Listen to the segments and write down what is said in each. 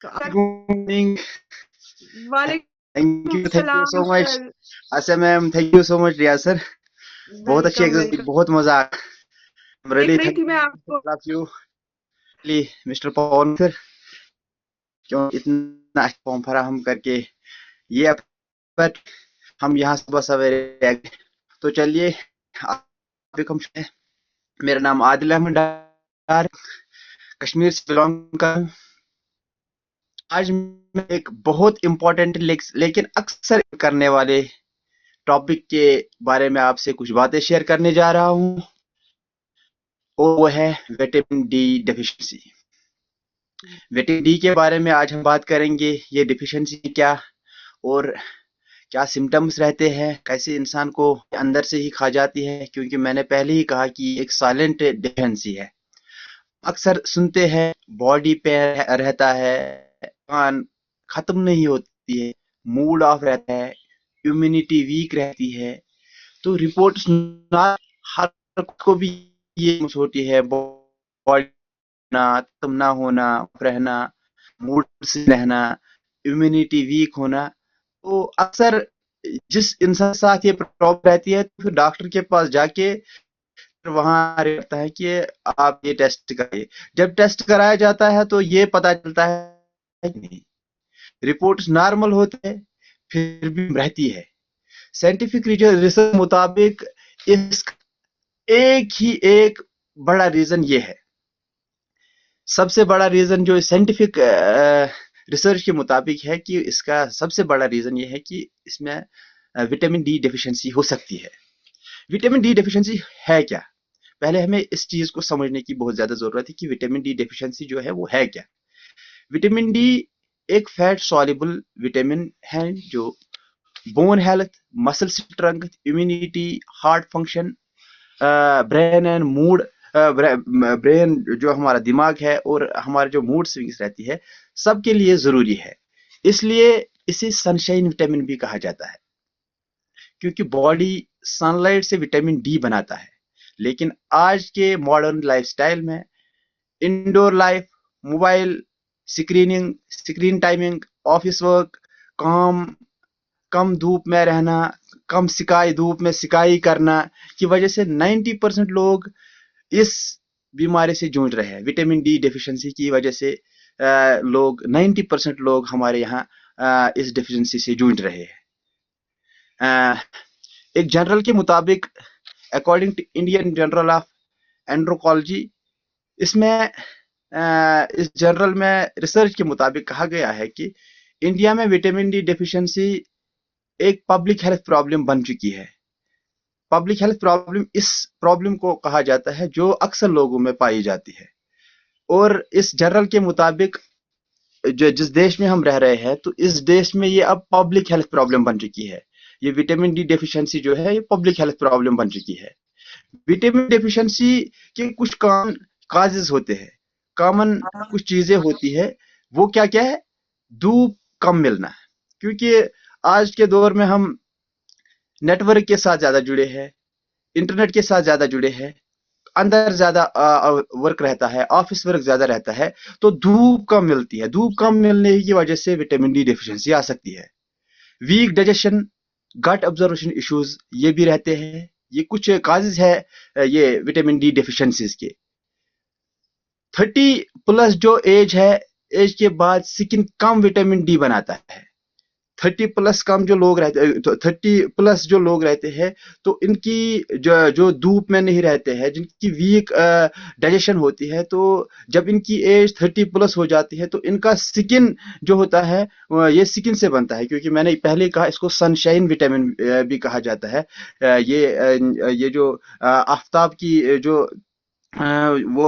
Sir, good morning. Thank वालेकुम you सलाम so much. Sir. अच्छा ma'am, thank you so much Riya sir. बहुत अच्छी वेलकम exercise, वेलकम। बहुत मजा आया। देख रियली रही थैंक थी मैं आपको। यू मिस्टर पवन सर, क्यों इतना अच्छा फॉर्म फराहम करके ये पर हम यहाँ सुबह सवेरे आ गए। तो चलिए मेरा नाम आदिल अहमद डार, कश्मीर से बिलोंग कर। आज मैं एक बहुत इंपॉर्टेंट लेकिन अक्सर करने वाले टॉपिक के बारे में आपसे कुछ बातें शेयर करने जा रहा हूँ, और वो है vitamin D deficiency. Vitamin D के बारे में आज हम बात करेंगे। ये डेफिशिएंसी क्या और क्या सिम्टम्स रहते हैं, कैसे इंसान को अंदर से ही खा जाती है, क्योंकि मैंने पहले ही कहा कि एक साइलेंट डेफिशिएंसी है। अक्सर सुनते हैं बॉडी पे रहता है, थकान खत्म नहीं होती है, मूड ऑफ रहता है, इम्यूनिटी वीक रहती है। तो रिपोर्ट्स ना हर को भी ये महसूस होती है, बॉडी ना तुम ना होना, रहना, मूड से रहना, इम्यूनिटी वीक होना। तो अक्सर जिस इंसान के साथ ये प्रॉब्लम रहती है, तो फिर डॉक्टर के पास जाके वहां रहता है कि आप ये टेस्ट कराइए। जब टेस्ट कराया जाता है तो ये पता चलता है कि नहीं, रिपोर्ट्स नॉर्मल होते हैं, फिर भी रहती है। साइंटिफिक रिसर्च मुताबिक इस एक ही एक बड़ा रीजन ये है। सबसे बड़ा रीजन जो साइंटिफिक रिसर्च के मुताबिक है कि इसका सबसे बड़ा रीजन ये है कि इसमें विटामिन डी डेफिशिएंसी हो सकती है। विटामिन डी डेफिशिएंसी है क्या? पहले हमें इस चीज को समझने की बहुत ज्यादा जरूरत है कि विटामिन डी डेफिशिएंसी जो है वो है क्या। विटामिन डी एक फैट सॉल्युबल विटामिन है जो bone health, muscle strength, immunity, heart function, brain and mood, brain जो हमारा दिमाग है और हमारे जो मूड स्विंग्स रहती है, सबके लिए जरूरी है। इसलिए इसे सनशाइन विटामिन भी कहा जाता है, क्योंकि बॉडी सनलाइट से विटामिन डी बनाता है। लेकिन आज के मॉडर्न लाइफस्टाइल में indoor life, mobile screen timing, office work, काम, कम धूप में रहना, कम सिकाई धूप में सिकाई करना की वजह से 90% लोग इस बीमारी से जूझ रहे हैं। विटामिन डी डेफिशिएंसी की वजह से लोग 90% लोग हमारे यहाँ इस डेफिशिएंसी से जूझ रहे हैं। एक जनरल के मुताबिक, according to Indian journal of andrology, इसमें इस जर्नल में रिसर्च के मुताबिक कहा गया है कि इंडिया में विटामिन डी डेफिशिएंसी एक पब्लिक हेल्थ प्रॉब्लम बन चुकी है। पब्लिक हेल्थ प्रॉब्लम इस प्रॉब्लम को कहा जाता है जो अक्सर लोगों में पाई जाती है। और इस जर्नल के मुताबिक जो जिस देश में हम रह रहे हैं, तो इस देश में ये अब पब्लिक हेल्थ प्रॉब्लम बन चुकी है। ये विटामिन डी डेफिशिएंसी जो है ये पब्लिक हेल्थ प्रॉब्लम बन चुकी है। विटामिन डेफिशिएंसी के कुछ काजेस होते हैं, कॉमन कुछ चीजें होती है। वो क्या क्या है? धूप कम मिलना, क्योंकि आज के दौर में हम नेटवर्क के साथ ज्यादा जुड़े हैं, इंटरनेट के साथ ज्यादा जुड़े हैं, अंदर ज्यादा वर्क रहता है, ऑफिस वर्क ज्यादा रहता है, तो धूप कम मिलती है। धूप कम मिलने की वजह से विटामिन डी डेफिशिएंसी आ सकती है। वीक डाइजेशन, गट ऑब्जर्वेशन इश्यूज ये भी रहते हैं। ये कुछ काजेज है ये विटामिन डी डेफिशिएंसीज के। 30+ जो एज है, एज के बाद स्किन कम विटामिन डी बनाता है। 30+ कम जो लोग रहते हैं, तो 30+ जो लोग रहते हैं, तो इनकी जो धूप में नहीं रहते हैं, जिनकी वीक डाइजेशन होती है, तो जब इनकी एज 30+ हो जाती है, तो इनका स्किन जो होता है ये स्किन से बनता है, क्योंकि मैंने पहले कहा इसको सनशाइन विटामिन भी कहा जाता है। ये जो आफ्ताब की जो वो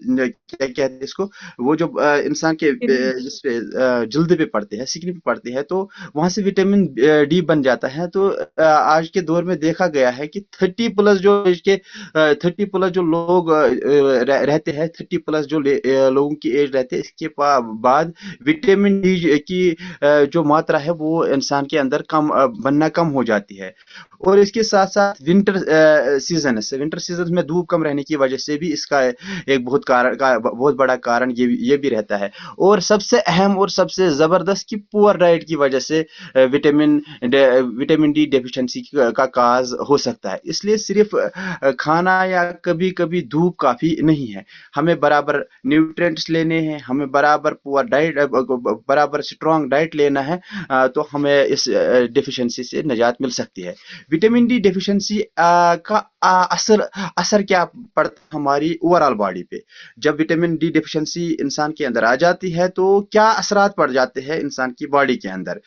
क्या कहते हैं इसको, वो जो इंसान के जिस पे जल्द पे पड़ते हैं, स्किन पे पड़ते हैं, तो वहां से विटामिन डी बन जाता है। तो आज के दौर में देखा गया है कि 30+ जो इसके 30+ जो लोग रहते हैं, 30+ जो लोगों की एज रहते है, इसके बाद विटामिन डी की जो मात्रा है वो इंसान के अंदर कम बनना कम हो जाती है। और इसके साथ साथ विंटर सीजन में धूप कम रहने की वजह से भी इसका एक बहुत बहुत बड़ा कारण ये भी रहता है। और सबसे अहम और सबसे ज़बरदस्त कि पुअर डाइट की वजह से विटामिन डी डेफिशिएंसी का काज हो सकता है। इसलिए सिर्फ खाना या कभी कभी धूप काफ़ी नहीं है, हमें बराबर न्यूट्रिएंट्स लेने हैं, हमें बराबर पुअर डाइट बराबर स्ट्रॉन्ग डाइट लेना है, तो हमें इस डेफिशिएंसी से निजात मिल सकती है। विटामिन डी डेफिशिएंसी का असर असर क्या पड़ता है हमारी ओवरऑल बॉडी पे। जब विटामिन डी डेफिशिएंसी इंसान के अंदर आ जाती है तो क्या असरात पड़ जाते हैं इंसान की बॉडी के अंदर।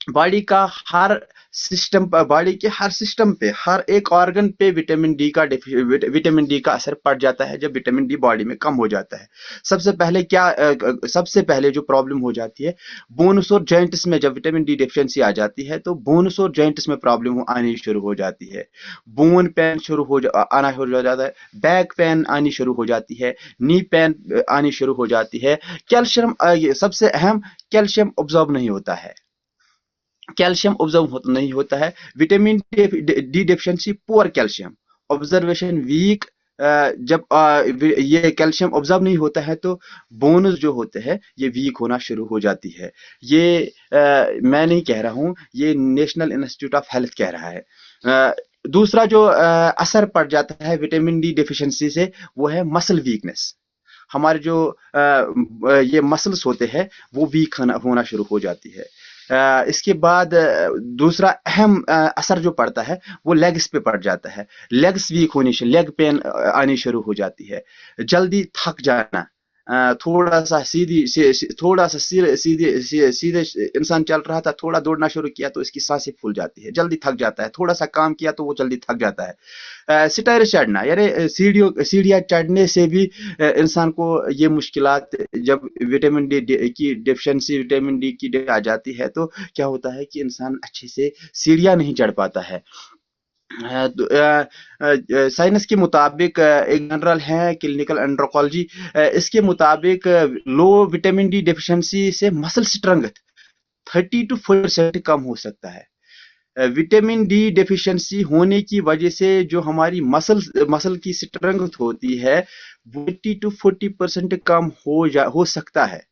बॉडी का हर सिस्टम पर, बॉडी के हर सिस्टम पे, हर एक ऑर्गन पे विटामिन डी का असर पड़ जाता है जब विटामिन डी बॉडी में कम हो जाता है। सबसे पहले जो प्रॉब्लम हो जाती है बोन्स और जॉइंट्स में। जब विटामिन डी डेफिशिएंसी आ जाती है तो बोन्स और जॉइंट्स में प्रॉब्लम आनी शुरू हो जाती है। बोन पेन आना शुरू हो जाता है, बैक पेन आनी शुरू हो जाती है, नी पेन आनी शुरू हो जाती है। कैल्शियम, सबसे अहम, कैल्शियम ऑब्जॉर्ब नहीं होता है। कैल्शियम ऑब्जर्व नहीं होता है। Vitamin D deficiency, poor calcium observation, weak. जब ये कैल्शियम ऑब्जर्व नहीं होता है तो बोन्स जो होते हैं ये वीक होना शुरू हो जाती है। ये मैं नहीं कह रहा हूँ, ये नेशनल इंस्टीट्यूट ऑफ हेल्थ कह रहा है। दूसरा जो असर पड़ जाता है विटामिन डी डेफिशिएंसी से वो है मसल वीकनेस। हमारे जो ये मसल्स होते हैं वो वीक होना शुरू हो जाती है। इसके बाद दूसरा अहम असर जो पड़ता है वो लेग्स पे पड़ जाता है। लेग्स वीक होने से लेग पेन आनी शुरू हो जाती है, जल्दी थक जाना। थोड़ा सा सीधे इंसान चल रहा था, थोड़ा दौड़ना शुरू किया तो इसकी सांसें फूल जाती है, जल्दी थक जाता है। थोड़ा सा काम किया तो वो जल्दी थक जाता है। स्टेयर चढ़ना, यानी सीढ़ियाँ चढ़ने से भी इंसान को ये मुश्किलात, जब विटामिन डी की डेफिशिएंसी विटामिन डी की आ जाती है तो क्या होता है कि इंसान अच्छे से सीढ़ियाँ नहीं चढ़ पाता है। साइंस के मुताबिक, एक जनरल है क्लिनिकल एंड्रोकोलॉजी, इसके मुताबिक लो विटामिन डी डेफिशिएंसी से मसल स्ट्रेंथ 30 to 40% कम हो सकता है। विटामिन डी डेफिशिएंसी होने की वजह से जो हमारी मसल की स्ट्रेंथ होती है 80 to 40% कम हो सकता है।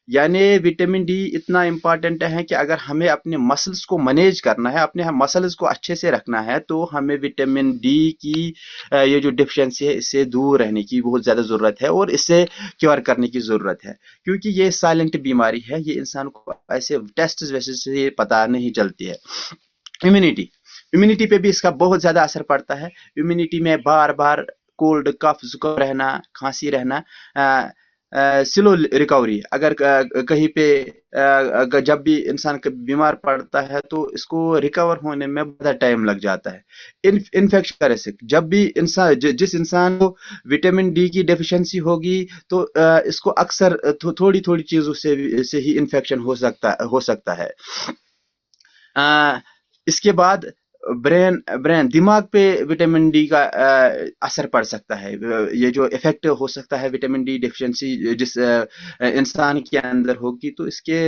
यानी विटामिन डी इतना इम्पॉर्टेंट है कि अगर हमें अपने मसल्स को मैनेज करना है, अपने मसल्स को अच्छे से रखना है, तो हमें विटामिन डी की ये जो डेफिशिएंसी है इससे दूर रहने की बहुत ज़्यादा ज़रूरत है और इससे क्योर करने की ज़रूरत है, क्योंकि ये साइलेंट बीमारी है, ये इंसान को ऐसे टेस्ट वैसे से पता नहीं चलती है। इम्यूनिटी पे भी इसका बहुत ज़्यादा असर पड़ता है। इम्यूनिटी में बार बार कोल्ड, कफ, जुकाम रहना, खांसी रहना, स्लो रिकवरी। अगर कहीं पे जब भी इंसान बीमार पड़ता है तो इसको रिकवर होने में बहुत टाइम लग जाता है। इन्फेक्शन का रिस्क, जब भी इंसान जिस इंसान को विटामिन डी की डेफिशिएंसी होगी तो इसको अक्सर थोड़ी थोड़ी चीज़ों से ही इन्फेक्शन हो सकता है। इसके बाद ब्रेन दिमाग पे विटामिन डी का असर पड़ सकता है। ये जो इफेक्ट हो सकता है विटामिन डी डेफिशिएंसी जिस इंसान के अंदर होगी तो इसके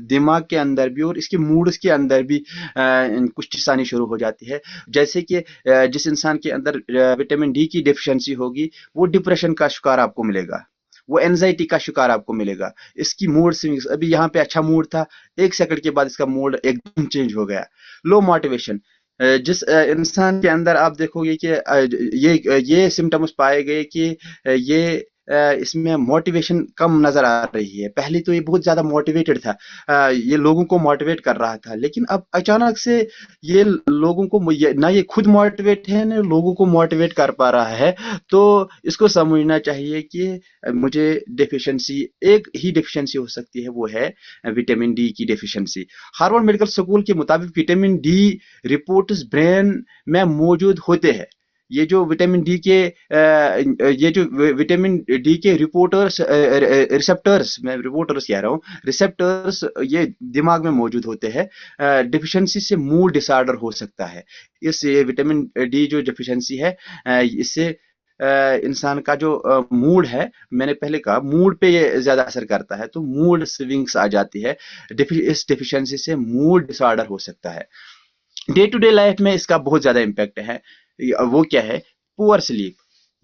दिमाग के अंदर भी और इसके मूड्स के अंदर भी कुछ चीज़ आनी शुरू हो जाती है। जैसे कि जिस इंसान के अंदर विटामिन डी की डेफिशिएंसी होगी वो डिप्रेशन का शिकार आपको मिलेगा, वो एंजाइटी का शिकार आपको मिलेगा। इसकी मूड स्विंग्स, अभी यहाँ पे अच्छा मूड था, 1 सेकंड के बाद इसका मूड एकदम चेंज हो गया। लो मोटिवेशन, जिस इंसान के अंदर आप देखोगे कि ये सिम्टम्स पाए गए कि ये इसमें मोटिवेशन कम नजर आ रही है। पहले तो ये बहुत ज्यादा मोटिवेटेड था, ये लोगों को मोटिवेट कर रहा था, लेकिन अब अचानक से ये लोगों को ना ये खुद मोटिवेट है ना लोगों को मोटिवेट कर पा रहा है। तो इसको समझना चाहिए कि मुझे डेफिशिएंसी, एक ही डेफिशिएंसी हो सकती है, वो है विटामिन डी की डेफिशिएंसी। हार्वर्ड मेडिकल स्कूल के मुताबिक विटामिन डी रिपोर्ट्स ब्रेन में मौजूद होते हैं। ये जो विटामिन डी के रिसेप्टर्स, मैं रिपोर्टर्स कह रहा हूँ, रिसेप्टर्स ये दिमाग में मौजूद होते हैं। डिफिशिएंसी से मूड डिसऑर्डर हो सकता है। इस विटामिन डी जो डिफिशिएंसी है इससे इंसान का जो मूड है, मैंने पहले कहा मूड पे ये ज्यादा असर करता है, तो मूड स्विंग्स आ जाती है। इस डिफिशिएंसी से मूड डिसऑर्डर हो सकता है। डे टू डे लाइफ में इसका बहुत ज्यादा इम्पैक्ट है। वो क्या है? पुअर स्लीप,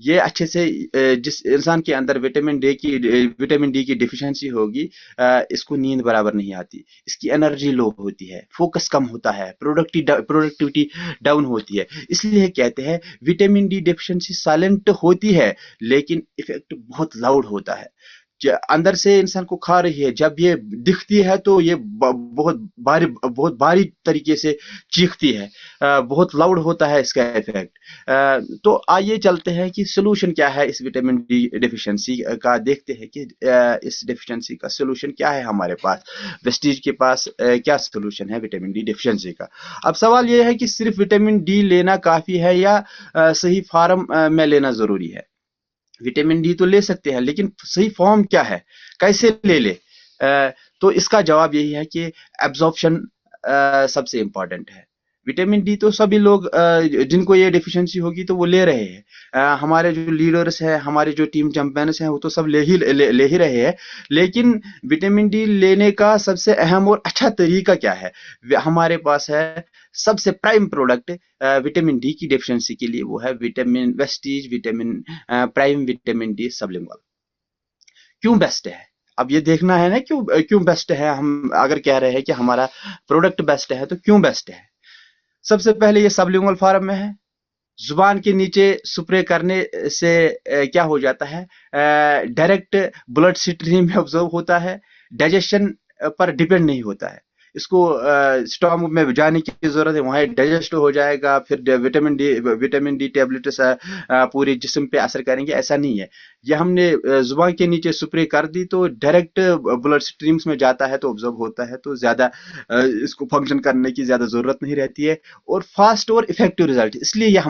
یہ اچھے سے جس انسان کے اندر وٹامن ڈی کی ڈیفیشنسی ہوگی اس کو نیند برابر نہیں آتی، اس کی انرجی لو ہوتی ہے، فوکس کم ہوتا ہے، پروڈکٹیوٹی ڈاؤن ہوتی ہے۔ اس لیے کہتے ہیں وٹامن ڈی ڈیفیشنسی سائلنٹ ہوتی ہے لیکن افیکٹ بہت لاؤڈ ہوتا ہے۔ اندر سے انسان کو کھا رہی ہے، جب یہ دکھتی ہے تو یہ بہت باری طریقے سے چیختی ہے، بہت لاؤڈ ہوتا ہے اس کا افیکٹ۔ تو آئیے چلتے ہیں کہ سلوشن کیا ہے اس وٹامن ڈی ڈیفیشنسی کا، دیکھتے ہیں کہ اس ڈیفیشنسی کا سلوشن کیا ہے ہمارے پاس، ویسٹیج کے پاس کیا سلوشن ہے وٹامن ڈی ڈیفیشنسی کا۔ اب سوال یہ ہے کہ صرف وٹامن ڈی لینا کافی ہے یا صحیح فارم میں لینا ضروری ہے؟ وٹامن ڈی تو لے سکتے ہیں لیکن صحیح فارم کیا ہے، کیسے لے؟ تو اس کا جواب یہی ہے کہ ایبزارپشن سب سے امپورٹنٹ ہے۔ وٹامن ڈی تو سبھی لوگ جن کو یہ ڈیفیشنسی ہوگی تو وہ لے رہے ہیں، ہمارے جو لیڈرز ہیں، ہمارے جو ٹیم چیمپئنز ہیں، وہ تو سب لے ہی رہے ہیں، لیکن وٹامن ڈی لینے کا سب سے اہم اور اچھا طریقہ کیا ہے؟ ہمارے پاس ہے سب سے پرائم پروڈکٹ وٹامن ڈی کی ڈیفیشنسی کے لیے، وہ ہے vitamin Vestige prime vitamin D sublingual. کیوں بیسٹ ہے؟ اب یہ دیکھنا ہے نا کیوں بیسٹ ہے۔ ہم اگر کہہ رہے ہیں کہ ہمارا پروڈکٹ بیسٹ ہے تو کیوں بیسٹ ہے؟ سب سے پہلے یہ سبلنگول فارم میں ہے، زبان کے نیچے سپرے کرنے سے کیا ہو جاتا ہے، ڈائریکٹ بلڈ سٹریم میں آبزرو ہوتا ہے، ڈائجیشن پر ڈیپینڈ نہیں ہوتا ہے، اس کو اسٹامک میں جانے کی ضرورت ہے، وہاں ڈائجسٹ ہو جائے گا، پھر وٹامن ڈی ٹیبلٹس پورے جسم پہ اثر کریں گے، ایسا نہیں ہے۔ یہ ہم نے زبان کے نیچے سپرے کر دی تو ڈائریکٹ بلڈ سٹریمز میں جاتا ہے تو آبزرو ہوتا ہے، تو زیادہ اس کو فنکشن کرنے کی زیادہ ضرورت نہیں رہتی ہے، اور فاسٹ اور افیکٹو ریزلٹ۔ اس لیے یہ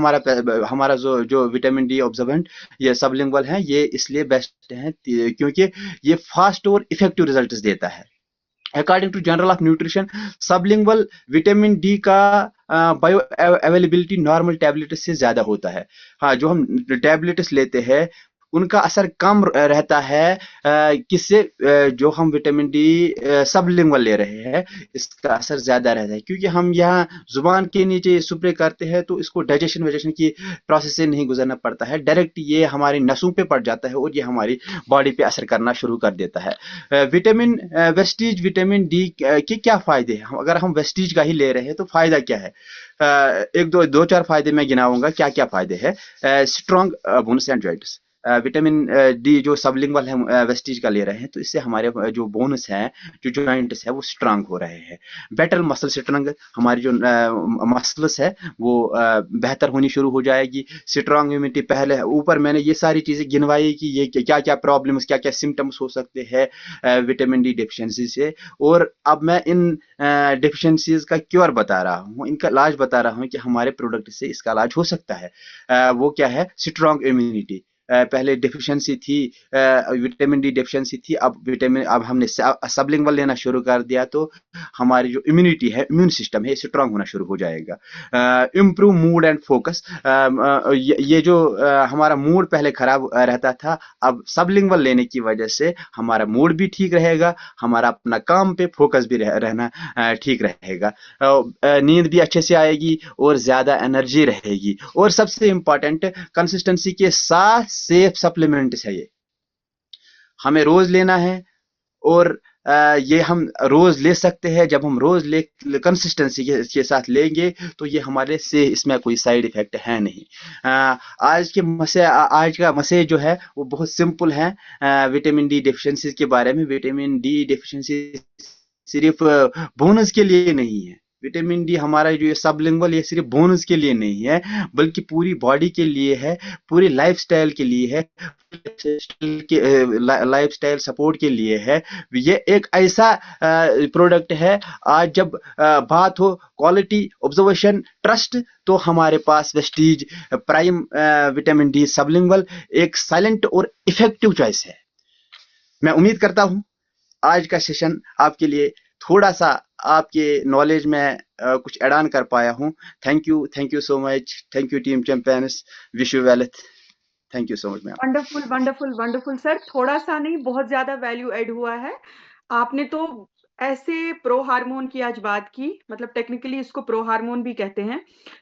ہمارا جو وٹامن ڈی آبزروینٹ یہ سبلنگول ہے، یہ اس لیے بیسٹ ہے کیونکہ یہ فاسٹ اور افیکٹو ریزلٹس دیتا ہے۔ According to journal of nutrition, sublingual vitamin D کا بایو اویلیبلٹی نارمل ٹیبلٹس سے زیادہ ہوتا ہے۔ ہاں، جو ہم ٹیبلٹس لیتے ہیں ان کا اثر کم رہتا ہے کس سے، جو ہم وٹامن ڈی سبلنگول لے رہے ہیں اس کا اثر زیادہ رہتا ہے، کیونکہ ہم یہاں زبان کے نیچے سپرے کرتے ہیں تو اس کو ڈائجیشن کی پروسیس سے نہیں گزرنا پڑتا ہے، ڈائریکٹ یہ ہماری نسوں پہ پڑ جاتا ہے اور یہ ہماری باڈی پہ اثر کرنا شروع کر دیتا ہے۔ ویسٹیج وٹامن ڈی کے کیا فائدے ہیں؟ اگر ہم ویسٹیج کا ہی لے رہے ہیں تو فائدہ کیا ہے؟ ایک دو چار فائدے میں گناؤں گا کیا کیا فائدے ہیں۔ Strong bones and joints, vitamin D جو سبلنگول ہے ویسٹیج کا لے رہے ہیں تو اس سے ہمارے جو بونس ہیں، جو جوائنٹس ہے وہ اسٹرانگ ہو رہے ہیں۔ بیٹر مسل اسٹرنگ، ہماری جو مسلس ہے وہ بہتر ہونی شروع ہو جائے گی۔ اسٹرانگ امیونٹی، پہلے اوپر میں نے یہ ساری چیزیں گنوائی کہ یہ کیا کیا پرابلمس، کیا کیا سمٹمس ہو سکتے ہیں وٹامن ڈی ڈیفیشنسی سے، اور اب میں ان ڈیفیشنسیز کا کیور بتا رہا ہوں، ان کا علاج بتا رہا ہوں کہ ہمارے پروڈکٹ سے اس کا علاج ہو سکتا ہے۔ وہ کیا ہے؟ Strong immunity. پہلے ڈیفیشنسی تھی، وٹامن ڈی ڈیفیشنسی تھی، اب ہم نے سبلنگول لینا شروع کر دیا تو ہماری جو امیونٹی ہے، امیون سسٹم ہے، یہ اسٹرانگ ہونا شروع ہو جائے گا۔ امپروو موڈ اینڈ فوکس، یہ جو ہمارا موڈ پہلے خراب رہتا تھا، اب سبلنگول لینے کی وجہ سے ہمارا موڈ بھی ٹھیک رہے گا، ہمارا اپنا کام پہ فوکس بھی رہنا ٹھیک رہے گا، نیند بھی اچھے سے آئے گی اور زیادہ انرجی رہے گی، اور سب سے امپورٹنٹ کنسسٹنسی کے ساتھ سیف سپلیمنٹس ہے، یہ ہمیں روز لینا ہے، اور یہ ہم روز لے سکتے ہیں۔ جب ہم روز کنسسٹنسی کے ساتھ لیں گے تو یہ ہمارے سے اس میں کوئی سائیڈ افیکٹ ہے نہیں۔ آج کا مسئلہ جو ہے وہ بہت سمپل ہے وٹامن ڈی ڈیفیشنسی کے بارے میں۔ وٹامن ڈی ڈیفیشنسی صرف بونس کے لیے نہیں ہے، وٹامن ڈی ہمارا جو سبلنگول یہ صرف بونس کے لیے نہیں ہے بلکہ پوری باڈی کے لیے ہے، پوری لائف سٹائل کے لیے ہے، لائف سٹائل سپورٹ کے لیے ہے۔ یہ ایک ایسا پروڈکٹ ہے، آج جب بات ہو کوالٹی، آبزرویشن، ٹرسٹ، تو ہمارے پاس ویسٹیج پرائم وٹامن ڈی سبلنگول ایک سائلنٹ اور افیکٹو چوائس ہے۔ میں امید کرتا ہوں آج کا سیشن آپ کے لیے تھوڑا سا آپ کے نالج میں کچھ ایڈ آن کر پایا ہوں۔ Thank you so much, thank you team champions, wish you wealth, thank you so much ma'am. Wonderful wonderful wonderful sir, تھوڑا سا نہیں بہت زیادہ ویلیو ایڈ ہوا ہے۔ آپ نے تو ایسے پرو ہارمون کی آج بات کی، مطلب ٹیکنیکلی اس کو پرو ہارمون بھی کہتے ہیں.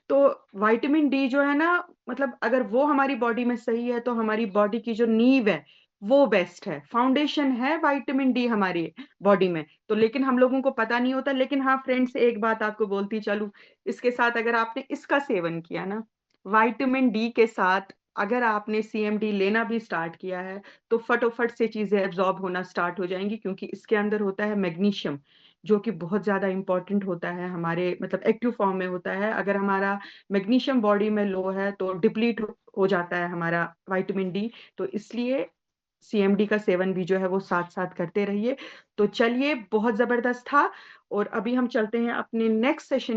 تو وائٹامن ڈی جو ہے نا، مطلب اگر وہ ہماری باڈی میں صحیح ہے تو ہماری باڈی کی جو نیو ہے وہ بیسٹ ہے، فاؤنڈیشن ہے وائٹامن ڈی ہماری باڈی میں. تو لیکن ہم لوگوں کو پتا نہیں ہوتا. لیکن ہاں فرینڈس، ایک بات آپ کو بولتی چلوں، اس کے ساتھ اگر آپ نے اس کا سیون کیا نا، وائٹامن ڈی کے ساتھ اگر آپ نے سی ایم ڈی لینا بھی سٹارٹ کیا ہے تو فٹوفٹ سے چیزیں ایبزارب ہونا سٹارٹ ہو جائیں گی، کیونکہ اس کے اندر ہوتا ہے میگنیشیم، جو کہ بہت زیادہ امپورٹنٹ ہوتا ہے ہمارے مطلب ایکٹیو فارم میں ہوتا ہے. اگر ہمارا میگنیشیم باڈی میں لو ہے تو ڈپلیٹ ہو جاتا ہے ہمارا وائٹامن ڈی. تو اس لیے سی ایم ڈی کا سیون بھی جو ہے وہ ساتھ ساتھ کرتے رہیے. تو چلیے، بہت زبردست تھا. اور ابھی ہم چلتے ہیں اپنے نیکسٹ سیشن